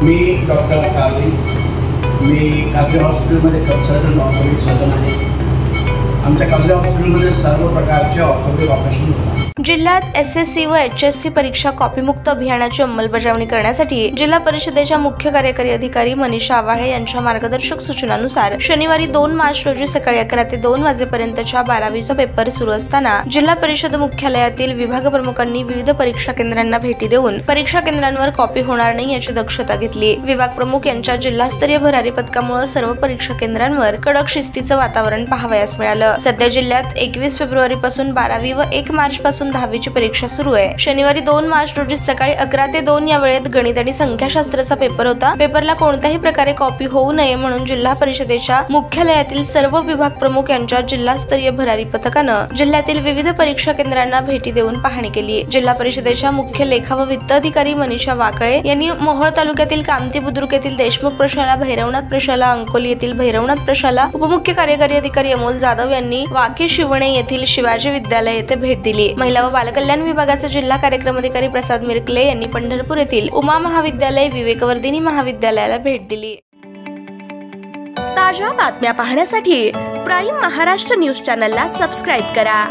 मी doctor काजरी, मी काजरी हॉस्पिटलमध्ये consultant orthopaedic surgeon आहे। आमच्या काजरी हॉस्पिटलमध्ये सर्व प्रकारचे ऑर्थोपेडिक ऑपरेशन होतात। जिल्ह्यात SSC व HSC परीक्षा कॉपीमुक्त अभियानाची अंमलबजावणी करण्यासाठी जिल्हा परिषदेच्या मुख्य कार्यकारी अधिकारी मनीषा आवाळे यांच्या मार्गदर्शक सूचनानुसार शनिवारी 2 मार्च रोजी सकाळी 11 ते 2 वाजेपर्यंतच्या 12वीचा पेपर सुरू असताना जिल्हा परिषद मुख्यालयातील विभाग प्रमुखांनी विविध परीक्षा केंद्रांना भेटी देऊन परीक्षा केंद्रांवर कॉपी होणार नाही याची दक्षता घेतली। विभाग प्रमुख यांच्या जिल्हास्तरीय भरारी पथकामुळे सर्व परीक्षा केंद्रांवर कडक शिस्तीचं वातावरण पाहावयास मिळालं। सध्या जिल्ह्यात 21 फेब्रुवारी पासून 12वी व 1 मार्च पासून 10वीची परीक्षा सुरू आहे। शनिवारी 2 मार्च रोजी सकाळी 11 ते 2 या वेळेत गणित आणि संख्याशास्त्राचा पेपर होता। पेपरला कोणत्याही प्रकारे कॉपी होऊ नये म्हणून जिल्हा परिषदेच्या मुख्यालयातील सर्व विभाग प्रमुख यांच्या जिल्हास्तरीय भरारी पथकानं जिल्ह्यातील विविध परीक्षा केंद्रांना भेटी देऊन पाहणी केली। जिल्हा परिषदेच्या मुख्य लेखा व वित्त अधिकारी मनीषा वाकळे यांनी मोहोळ तालुक्यातील कामती बुद्रुक येथील देशमुख प्रशाला, भैरवनाथ प्रशाला, अंकोली येथील भैरवनाथ प्रशाला, उपमुख्य कार्यकारी अधिकारी अमोल जाधव यांनी वाकी शिवणे येथील शिवाजी विद्यालय येथे भेट दिली। महिला व बालकल्याण विभागाचे जिल्हा कार्यक्रम अधिकारी प्रसाद मिरकले यांनी पंढरपूर येथील उमा महाविद्यालय, विवेकवर्धिनी महाविद्यालयाला भेट दिली। ताज्या बातम्या पाहण्यासाठी प्राईम महाराष्ट्र न्यूज चॅनलला सबस्क्राईब करा।